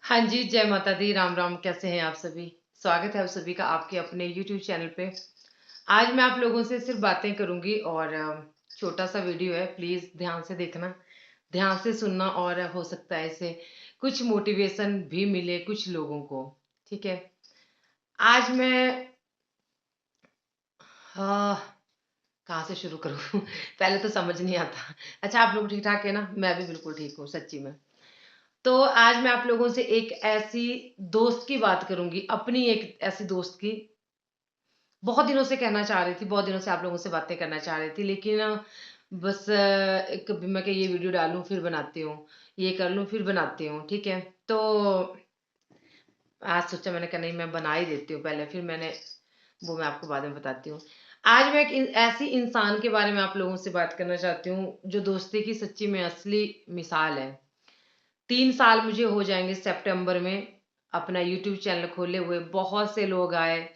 हाँ जी, जय माता दी, राम राम। कैसे हैं आप सभी? स्वागत है आप सभी का आपके अपने यूट्यूब चैनल पे। आज मैं आप लोगों से सिर्फ बातें करूंगी और छोटा सा वीडियो है, प्लीज ध्यान से देखना, ध्यान से सुनना और हो सकता है इससे कुछ मोटिवेशन भी मिले कुछ लोगों को। ठीक है। आज मैं अ, कहाँ से शुरू करूँ? पहले तो समझ नहीं आता। अच्छा, आप लोग ठीक ठाक है ना? मैं भी बिल्कुल ठीक हूँ सच्ची में। तो आज मैं आप लोगों से एक ऐसी दोस्त की बात करूंगी, अपनी एक ऐसी दोस्त की। बहुत दिनों से कहना चाह रही थी, बहुत दिनों से आप लोगों से बातें करना चाह रही थी, लेकिन बस कभी मैं कि ये वीडियो डालूं फिर बनाती हूँ, ये कर लूं फिर बनाती हूँ। ठीक है। तो आज सोचा, मैंने कहा नहीं, मैं बना ही देती हूँ पहले, फिर मैंने वो मैं आपको बाद में बताती हूँ। आज मैं एक ऐसी इंसान के बारे में आप लोगों से बात करना चाहती हूँ जो दोस्ती की सच्ची में असली मिसाल है। 3 साल मुझे हो जाएंगे सितंबर में अपना यूट्यूब चैनल खोले हुए। बहुत से लोग आए,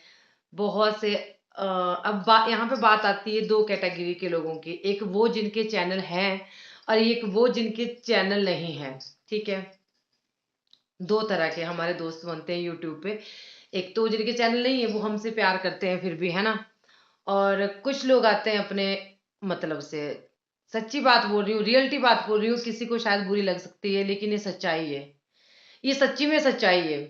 बहुत से अब यहाँ पे बात आती है दो कैटेगरी के लोगों की, एक वो जिनके चैनल हैं और एक वो जिनके चैनल नहीं है। ठीक है। दो तरह के हमारे दोस्त बनते हैं यूट्यूब पे। एक तो जिनके चैनल नहीं है, वो हमसे प्यार करते हैं फिर भी, है ना। और कुछ लोग आते हैं अपने मतलब से। सच्ची बात बोल रही हूँ, रियलिटी बात बोल रही हूँ, किसी को शायद बुरी लग सकती है लेकिन ये सच्चाई है, ये सच्ची में सच्चाई है।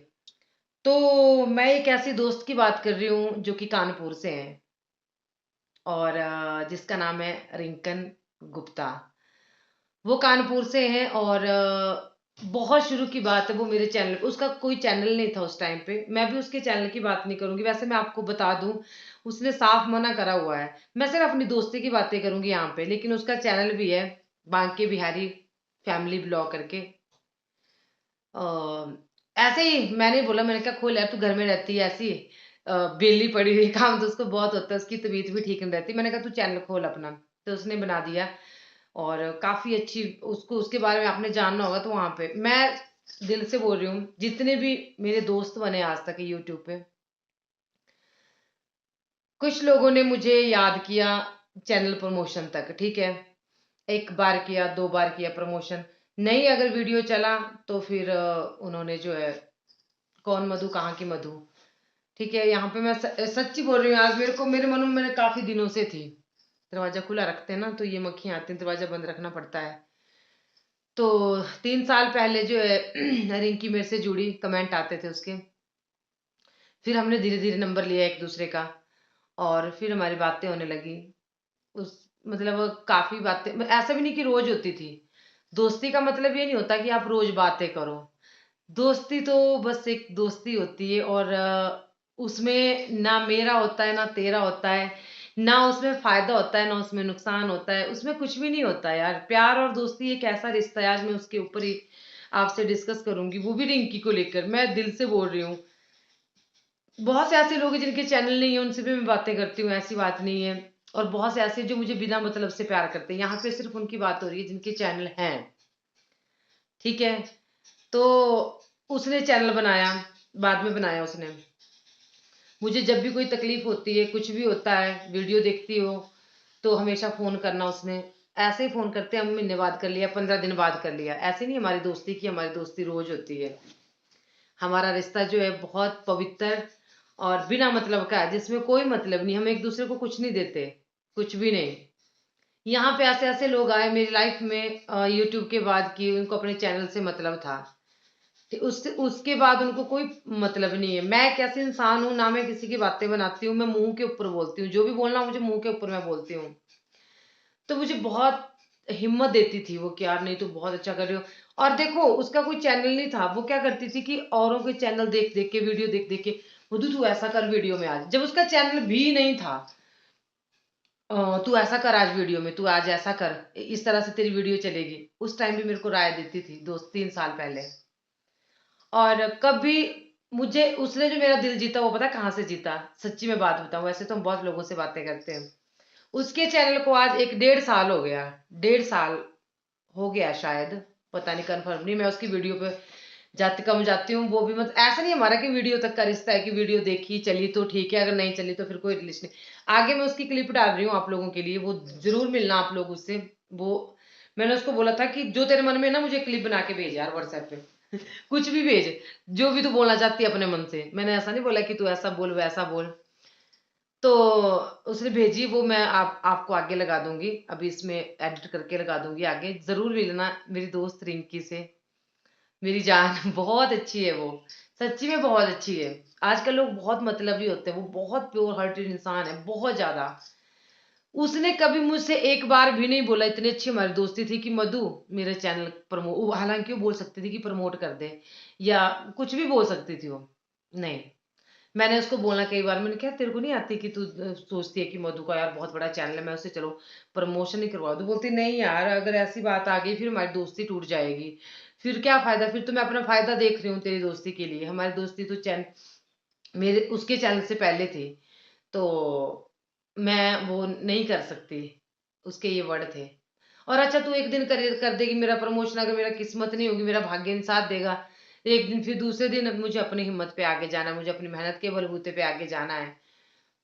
तो मैं एक ऐसी दोस्त की बात कर रही हूँ जो कि कानपुर से है और जिसका नाम है रिंकन गुप्ता। वो कानपुर से हैं और बहुत शुरू की बात है, वो मेरे चैनल पे, उसका कोई चैनल नहीं था उस टाइम पे। मैं भी उसके चैनल की बात नहीं करूंगी, वैसे मैं आपको बता दूं, उसने साफ मना करा हुआ है। मैं सिर्फ अपनी दोस्ती की बातें करूंगी यहाँ पे, लेकिन उसका चैनल भी है बांके बिहारी फैमिली ब्लॉग करके। ऐसे ही मैंने बोला, मैंने कहा खोल यार, तू घर में रहती है ऐसी बेली पड़ी हुई, काम तो उसको बहुत होता है, उसकी तबीयत भी ठीक नहीं रहती। मैंने कहा तू चैनल खोल अपना। तो उसने बना दिया और काफी अच्छी, उसको उसके बारे में आपने जानना होगा। तो वहां पे मैं दिल से बोल रही हूँ, जितने भी मेरे दोस्त बने आज तक यूट्यूब पे, कुछ लोगों ने मुझे याद किया चैनल प्रमोशन तक। ठीक है। एक बार किया, दो बार किया प्रमोशन, नहीं अगर वीडियो चला तो फिर उन्होंने जो है, कौन मधु कहाँ की मधु। ठीक है। यहाँ पे मैं सच्ची बोल रही हूँ, आज मेरे को मेरे मन में मैंने काफी दिनों से थी। दरवाजा खुला रखते हैं ना तो ये मक्खियां आती हैं, दरवाजा बंद रखना पड़ता है। तो 3 साल पहले जो है रिंकी मेरे से जुड़ी, कमेंट आते थे उसके। फिर हमने धीरे धीरे नंबर लिया एक दूसरे का और फिर हमारी बातें होने लगी। उस मतलब काफी बातें, ऐसा भी नहीं कि रोज होती थी। दोस्ती का मतलब ये नहीं होता कि आप रोज बातें करो। दोस्ती तो बस एक दोस्ती होती है और उसमें ना मेरा होता है ना तेरा होता है, ना उसमें फायदा होता है ना उसमें नुकसान होता है, उसमें कुछ भी नहीं होता है यार। प्यार और दोस्ती एक ऐसा रिश्ता है, आज मैं उसके ऊपर ही आपसे डिस्कस करूंगी, वो भी रिंकी को लेकर। मैं दिल से बोल रही हूँ, बहुत से ऐसे लोग हैं जिनके चैनल नहीं है, उनसे भी मैं बातें करती हूँ, ऐसी बात नहीं है। और बहुत से ऐसे जो मुझे बिना मतलब से प्यार करते हैं। यहाँ पे सिर्फ उनकी बात हो रही है जिनके चैनल हैं। ठीक है। तो उसने चैनल बनाया, बाद में बनाया उसने। मुझे जब भी कोई तकलीफ होती है, कुछ भी होता है, वीडियो देखती हो तो हमेशा फोन करना उसने। ऐसे ही फोन करते हैं, हम महीने बाद कर लिया, 15 दिन बाद कर लिया, ऐसे नहीं हमारी दोस्ती की, हमारी दोस्ती रोज होती है। हमारा रिश्ता जो है बहुत पवित्र और बिना मतलब का है, जिसमें कोई मतलब नहीं, हम एक दूसरे को कुछ नहीं देते, कुछ भी नहीं। यहाँ पे ऐसे ऐसे लोग आए मेरी लाइफ में यूट्यूब के बाद की उनको अपने चैनल से मतलब था। उससे उसके बाद उनको कोई मतलब नहीं है। मैं एक ऐसी इंसान हूं, ना मैं किसी की बातें बनाती हूँ, मैं मुंह के ऊपर बोलती हूँ, जो भी बोलना मुझे मुंह के ऊपर मैं बोलती हूँ। तो मुझे बहुत हिम्मत देती थी वो कि यार नहीं, तू बहुत अच्छा कर रही हो। और देखो, उसका कोई चैनल नहीं था, वो क्या करती थी कि औरों के चैनल देख देख के, वीडियो देख देख के, मधु तू ऐसा कर वीडियो में आज, जब उसका चैनल भी नहीं था। तू ऐसा कर आज वीडियो में, तू आज ऐसा कर, इस तरह से तेरी वीडियो चलेगी। उस टाइम भी मेरे को राय देती थी दोस्त, 3 साल पहले। और कभी मुझे उसने जो मेरा दिल जीता, वो पता कहाँ से जीता? सच्ची में बात बताऊं, वैसे तो हम बहुत लोगों से बातें करते हैं। उसके चैनल को आज एक 1.5 साल हो गया, 1.5 साल हो गया शायद, पता नहीं, कंफर्म नहीं। मैं उसकी वीडियो पे जाती, कम जाती हूँ, वो भी मत ऐसा नहीं हमारा कि वीडियो तक का रिश्ता है कि वीडियो देखी चली तो ठीक है, अगर नहीं चली तो फिर कोई रिलेशन नहीं। आगे मैं उसकी क्लिप डाल रही हूँ आप लोगों के लिए, वो जरूर मिलना आप लोग उससे। वो मैंने उसको बोला था कि जो तेरे मन में है ना, मुझे क्लिप बना के भेज यार व्हाट्सएप पे। कुछ भी भेज, जो भी तू बोलना चाहती है अपने मन से। मैंने ऐसा नहीं बोला कि तू ऐसा बोल वैसा बोल। तो उसने भेजी वो, मैं आपको आगे लगा दूंगी, अभी इसमें एडिट करके लगा दूंगी आगे, जरूर मिलना मेरी दोस्त रिंकी से। मेरी जान बहुत अच्छी है वो, सच्ची में बहुत अच्छी है। आजकल लोग बहुत मतलबी होते हैं, वो बहुत प्योर हार्टेड इंसान है, बहुत ज्यादा। उसने कभी मुझसे एक बार भी नहीं बोला, इतनी अच्छी हमारी दोस्ती थी, कि मधु मेरे चैनल प्रमोट, हालांकि वो बोल सकती थी कि प्रमोट कर दे या कुछ भी बोल सकती थी वो, नहीं। मैंने उसको बोला कई बार, मैंने कहा तेरे को नहीं आती कि तू सोचती है कि मधु का यार बहुत बड़ा चैनल है, मैं उससे चलो प्रमोशन ही करवा दूं। बोलती नहीं यार, अगर ऐसी बात आ गई फिर हमारी दोस्ती टूट जाएगी, फिर क्या फायदा, फिर तो मैं अपना फायदा देख रही हूँ तेरी दोस्ती के लिए। हमारी दोस्ती तो चैनल मेरे उसके चैनल से पहले थी, तो मैं वो नहीं कर सकती, उसके ये वर्ड थे। और अच्छा तू एक दिन कर देगी मेरा प्रमोशन, अगर मेरा किस्मत नहीं होगी, मेरा भाग्य नहीं साथ देगा, एक दिन फिर दूसरे दिन मुझे अपनी हिम्मत पे आगे जाना है, मुझे अपनी मेहनत के बलबूते पे आगे जाना है।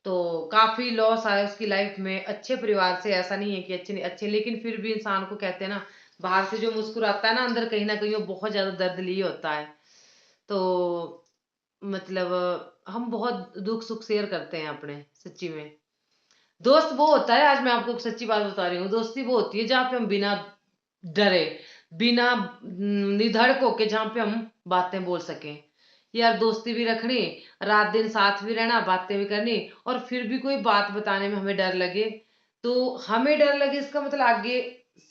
तो काफी लॉस आया उसकी लाइफ में, अच्छे परिवार से, ऐसा नहीं है कि अच्छे नहीं अच्छे, लेकिन फिर भी इंसान को कहते हैं ना, बाहर से जो मुस्कुराता है ना, अंदर कहीं ना कहीं वो बहुत ज्यादा दर्द लिए होता है। तो मतलब हम बहुत दुख सुख शेयर करते हैं अपने, सच्ची में। दोस्त वो होता है, आज मैं आपको एक सच्ची बात बता रही हूँ, दोस्ती वो होती है जहाँ पे हम बिना डरे, बिना निधड़क होके, जहाँ पे हम बातें बोल सकें। यार दोस्ती भी रखनी, रात दिन साथ भी रहना, बातें भी करनी, और फिर भी कोई बात बताने में हमें डर लगे, तो हमें डर लगे इसका मतलब आगे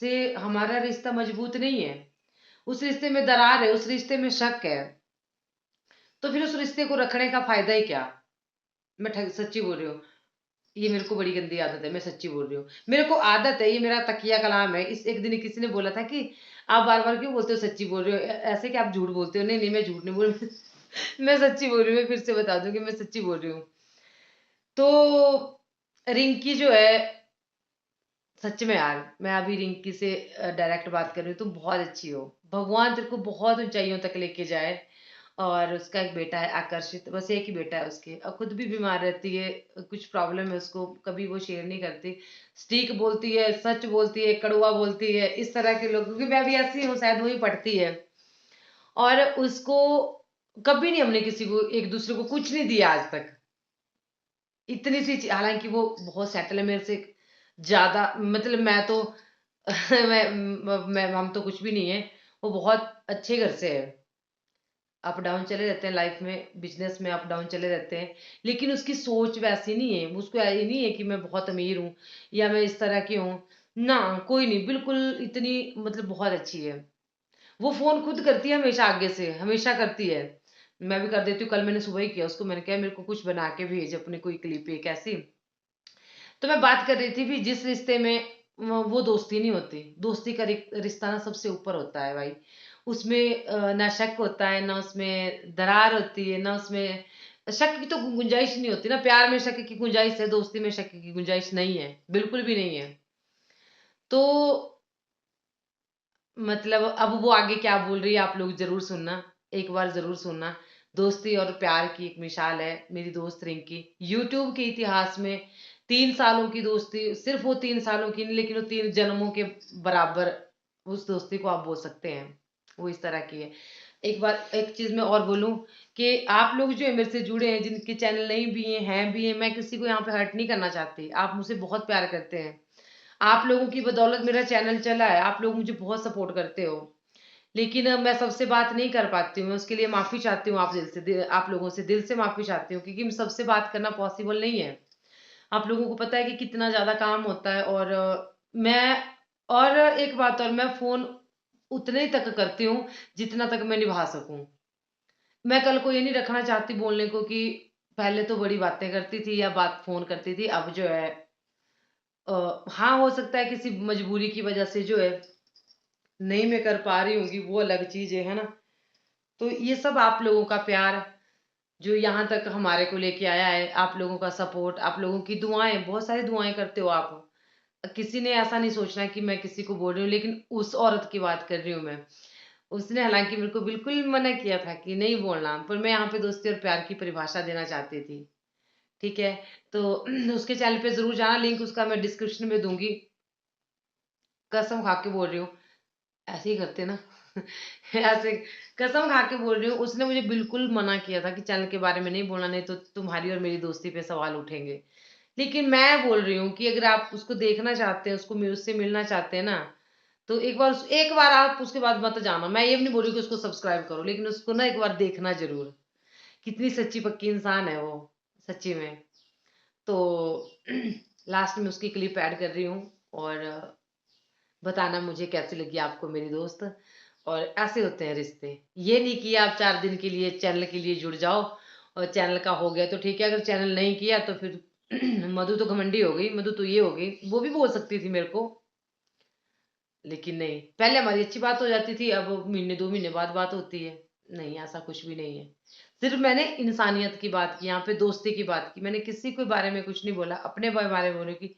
से हमारा रिश्ता मजबूत नहीं है, उस रिश्ते में दरार है, उस रिश्ते में शक है, तो फिर उस रिश्ते को रखने का फायदा ही क्या। मैं सच्ची बोल रही हूँ, ये मेरे को बड़ी गंदी आदत है, मैं सच्ची बोल रही हूँ, मेरे को आदत है, ये मेरा तकिया कलाम है। इस एक दिन किसी ने बोला था कि आप बार बार क्यों बोलते हो सच्ची बोल रहे हो, ऐसे कि आप झूठ बोलते हो। नहीं नहीं, मैं झूठ नहीं बोल रही, मैं सच्ची बोल रही हूँ, मैं फिर से बता दूं कि मैं सच्ची बोल रही हूँ। तो रिंकी जो है, सच में यार, मैं अभी रिंकी से डायरेक्ट बात कर रही हूँ, तुम बहुत अच्छी हो, भगवान तेरे को बहुत ऊंचाइयों तक लेके जाए। और उसका एक बेटा है आकर्षित, बस एक ही बेटा है उसके, और खुद भी बीमार रहती है, कुछ प्रॉब्लम है उसको, कभी वो शेयर नहीं करती, स्टीक बोलती है, सच बोलती है, कड़वा बोलती है, इस तरह के लोग, क्योंकि मैं भी ऐसी हूँ, शायद वही पढ़ती है। और उसको कभी नहीं हमने किसी को एक दूसरे को कुछ नहीं दिया आज तक, इतनी सी हालांकि वो बहुत सेटल है मेरे से ज्यादा, मतलब मैं तो मैं हम तो कुछ भी नहीं है, वो बहुत अच्छे घर से है, अप डाउन चले रहते हैं लाइफ में, बिजनेस में अप डाउन चले रहते हैं, लेकिन उसकी सोच वैसी नहीं है, उसको ये नहीं है कि मैं बहुत अमीर हूँ या मैं इस तरह की हूँ, ना, कोई नहीं, बिल्कुल इतनी, मतलब बहुत अच्छी है। वो फोन खुद करती है हमेशा, आगे से हमेशा करती है, मैं भी कर देती हूँ, कल मैंने सुबह ही किया उसको, मैंने कहा मेरे को कुछ बना के भेज अपनी कोई क्लिप एक ऐसी। तो मैं बात कर रही थी भी, जिस रिश्ते में वो दोस्ती नहीं होती, दोस्ती का रिश्ता ना सबसे ऊपर होता है भाई, उसमें ना शक होता है, ना उसमें दरार होती है, ना उसमें शक की तो गुंजाइश नहीं होती ना, प्यार में शक की गुंजाइश है, दोस्ती में शक की गुंजाइश नहीं है, बिल्कुल भी नहीं है। तो मतलब अब वो आगे क्या बोल रही है आप लोग जरूर सुनना, एक बार जरूर सुनना। दोस्ती और प्यार की एक मिसाल है मेरी दोस्त रिंकी, यूट्यूब के इतिहास में 3 सालों की दोस्ती, सिर्फ वो 3 सालों की नहीं, लेकिन वो 3 जन्मों के बराबर उस दोस्ती को आप बोल सकते हैं, वो इस तरह की है। एक बार एक चीज मैं और बोलूं, कि आप लोग जो है मेरे से जुड़े हैं, जिनके चैनल नहीं भी हैं भी हैं, मैं किसी को यहाँ पे हर्ट नहीं करना चाहती, आप मुझसे बहुत प्यार करते हैं, आप लोगों की बदौलत मेरा चैनल चला है, आप लोग मुझे बहुत सपोर्ट करते हो, लेकिन मैं सबसे बात नहीं कर पाती हूँ, मैं उसके लिए माफी चाहती हूँ, आप आप लोगों से दिल से माफी चाहती हूँ, क्योंकि सबसे बात करना पॉसिबल नहीं है। आप लोगों को पता है कि कितना ज्यादा काम होता है, और मैं, और एक बात और, मैं फोन उतने ही तक करती हूँ जितना तक मैं निभा सकूं। मैं कल को ये नहीं रखना चाहती बोलने को कि पहले तो बड़ी बातें करती थी या बात फोन करती थी, अब जो है हाँ, हो सकता है किसी मजबूरी की वजह से जो है नहीं मैं कर पा रही होंगी, वो अलग चीज है ना। तो ये सब आप लोगों का प्यार जो यहाँ तक हमारे को लेके आया है, आप लोगों का सपोर्ट, आप लोगों की दुआएं, बहुत सारी दुआएं करते हो आप, किसी ने ऐसा नहीं सोचना कि मैं किसी को बोल रही हूँ, लेकिन उस औरत की बात कर रही हूँ मैं, उसने हालांकि मेरे को बिल्कुल मना किया था कि नहीं बोलना, पर मैं यहाँ पे दोस्ती और प्यार की परिभाषा देना चाहती थी। ठीक है, तो उसके चैनल पे जरूर जाना, लिंक उसका मैं डिस्क्रिप्शन में दूंगी, कसम खा के बोल रही हूँ, ऐसे ही करते ना। ऐसे कसम खा के बोल रही हूँ, उसने मुझे बिल्कुल मना किया था कि चैनल के बारे में नहीं बोलना, नहीं तो तुम्हारी और मेरी दोस्ती पे सवाल उठेंगे। लेकिन मैं बोल रही हूँ कि अगर आप उसको देखना चाहते हैं, उससे मिलना चाहते हैं ना, तो एक बार आप उसके बाद मत जाना। मैं ये भी नहीं बोल रही कि उसको सब्सक्राइब करो, लेकिन उसको ना एक बार देखना ज़रूर। कितनी सच्ची पक्की इंसान है वो, सच्ची में। तो लास्ट में उसकी क्लिप ऐड कर रही हूँ, और बताना मुझे कैसी लगी आपको मेरी दोस्त। और ऐसे होते हैं रिश्ते, ये नहीं कि आप 4 दिन के लिए चैनल के लिए जुड़ जाओ और चैनल का हो गया तो ठीक है, अगर चैनल नहीं किया तो फिर मधु तो घमंडी हो गई, मधु तो ये हो गई, वो भी बोल सकती थी मेरे को। लेकिन नहीं, पहले हमारी अच्छी बात हो जाती थी, अब महीने 2 महीने बाद बात होती है। नहीं, ऐसा कुछ भी नहीं है। सिर्फ मैंने इंसानियत की बात की, यहाँ पे दोस्ती की बात की, मैंने किसी के बारे में कुछ नहीं बोला, अपने बारे में बोले कि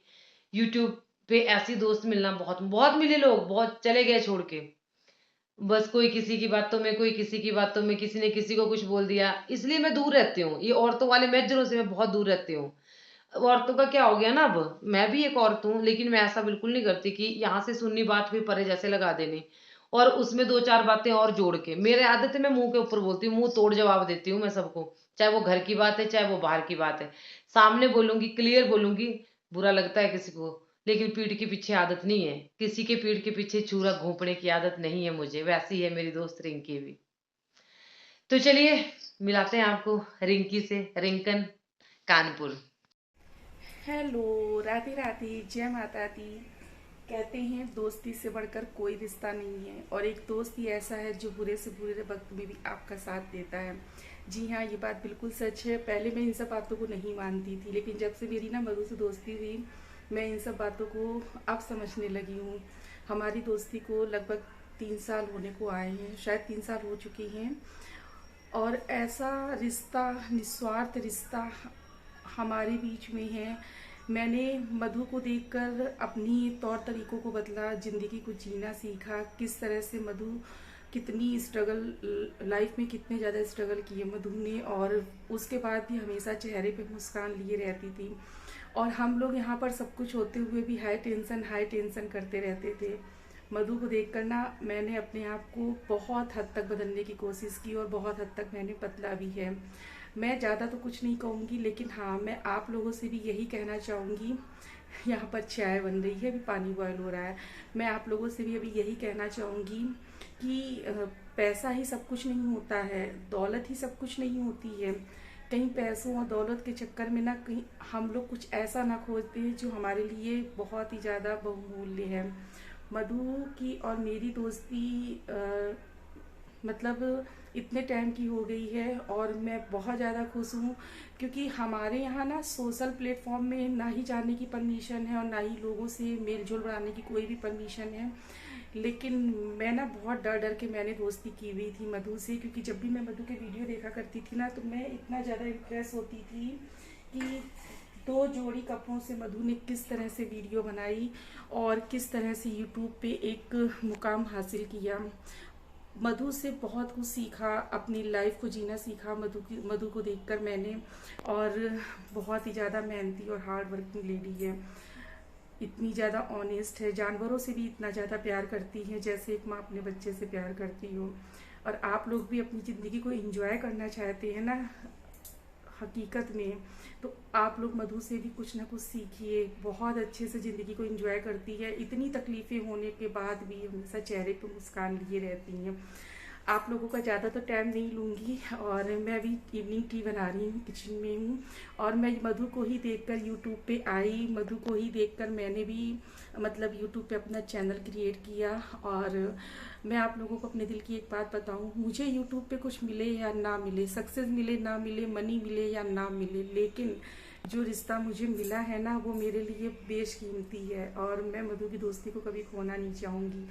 यूट्यूब पे ऐसी दोस्त मिलना बहुत बहुत मिले, लोग बहुत चले गए छोड़ के। बस कोई किसी की बातों में, कोई किसी की बातों में, किसी ने किसी को कुछ बोल दिया, इसलिए मैं दूर रहती हूँ। ये औरतों वाले मैचरों से मैं बहुत दूर रहती हूँ। औरतों का क्या हो गया ना, अब मैं भी एक औरत हूँ, लेकिन मैं ऐसा बिल्कुल नहीं करती कि यहाँ से सुननी बात कोई परे जैसे लगा देनी और उसमें 2-4 बातें और जोड़ के। मेरे आदत है, मैं मुंह के ऊपर बोलती हूँ, मुंह तोड़ जवाब देती हूँ मैं सबको, चाहे वो घर की बात है चाहे वो बाहर की बात है। सामने बोलूंगी, क्लियर बोलूंगी, बुरा लगता है किसी को, लेकिन पीठ के पीछे आदत नहीं है, किसी के पीठ के पीछे छुरा घोंपने की आदत नहीं है मुझे। वैसी है मेरी दोस्त रिंकी भी। तो चलिए मिलाते हैं आपको रिंकी से, रिंकन, कानपुर। हेलो, राधे राधे, जय माता दी। कहते हैं दोस्ती से बढ़कर कोई रिश्ता नहीं है, और एक दोस्त ही ऐसा है जो बुरे से बुरे वक्त में भी आपका साथ देता है। जी हाँ, ये बात बिल्कुल सच है। पहले मैं इन सब बातों को नहीं मानती थी, लेकिन जब से मेरी ना मधु से दोस्ती हुई, मैं इन सब बातों को अब समझने लगी हूँ। हमारी दोस्ती को लगभग 3 साल होने को आए हैं, शायद 3 साल हो चुकी हैं। और ऐसा रिश्ता, निस्वार्थ रिश्ता हमारे बीच में है। मैंने मधु को देखकर अपनी तौर तरीकों को बदला, ज़िंदगी को जीना सीखा। किस तरह से मधु कितनी स्ट्रगल, लाइफ में कितने ज़्यादा स्ट्रगल किए मधु ने, और उसके बाद भी हमेशा चेहरे पे मुस्कान लिए रहती थी। और हम लोग यहाँ पर सब कुछ होते हुए भी हाई टेंशन करते रहते थे। मधु को देखकर ना मैंने अपने आप को बहुत हद तक बदलने की कोशिश की, और बहुत हद तक मैंने बदला भी है। मैं ज़्यादा तो कुछ नहीं कहूँगी, लेकिन हाँ, मैं आप लोगों से भी यही कहना चाहूँगी। यहाँ पर चाय बन रही है, अभी पानी बॉयल हो रहा है। मैं आप लोगों से भी अभी यही कहना चाहूँगी कि पैसा ही सब कुछ नहीं होता है, दौलत ही सब कुछ नहीं होती है। कहीं पैसों और दौलत के चक्कर में ना कहीं हम लोग कुछ ऐसा ना खोज दें जो हमारे लिए बहुत ही ज़्यादा बहुमूल्य है। मधु की और मेरी दोस्ती मतलब इतने टाइम की हो गई है, और मैं बहुत ज़्यादा खुश हूँ, क्योंकि हमारे यहाँ ना सोशल प्लेटफॉर्म में ना ही जाने की परमिशन है और ना ही लोगों से मेल जोल बढ़ाने की कोई भी परमिशन है। लेकिन मैं ना बहुत डर डर के मैंने दोस्ती की हुई थी मधु से, क्योंकि जब भी मैं मधु के वीडियो देखा करती थी ना, तो मैं इतना ज़्यादा इम्प्रेस होती थी कि 2 जोड़ी कपड़ों से मधु ने किस तरह से वीडियो बनाई और किस तरह से यूट्यूब पे एक मुकाम हासिल किया। मधु से बहुत कुछ सीखा, अपनी लाइफ को जीना सीखा मधु को देखकर मैंने। और बहुत ही ज़्यादा मेहनती और हार्ड वर्किंग लेडी है, इतनी ज़्यादा ऑनेस्ट है, जानवरों से भी इतना ज़्यादा प्यार करती है जैसे एक माँ अपने बच्चे से प्यार करती हो। और आप लोग भी अपनी ज़िंदगी को एंजॉय करना चाहते हैं ना हकीकत में, तो आप लोग मधु से भी कुछ ना कुछ सीखिए। बहुत अच्छे से ज़िंदगी को एंजॉय करती है, इतनी तकलीफ़ें होने के बाद भी हमेशा चेहरे पर मुस्कान लिए रहती हैं। आप लोगों का ज़्यादा तो टाइम नहीं लूँगी, और मैं अभी इवनिंग टी बना रही हूँ, किचन में हूँ। और मैं मधु को ही देखकर यूट्यूब पे आई, मधु को ही देखकर मैंने भी मतलब यूट्यूब पे अपना चैनल क्रिएट किया। और मैं आप लोगों को अपने दिल की एक बात बताऊँ, मुझे यूट्यूब पे कुछ मिले या ना मिले, सक्सेस मिले ना मिले, मनी मिले या ना मिले, लेकिन जो रिश्ता मुझे मिला है ना, वो मेरे लिए बेशकीमती है, और मैं मधु की दोस्ती को कभी खोना नहीं चाहूँगी।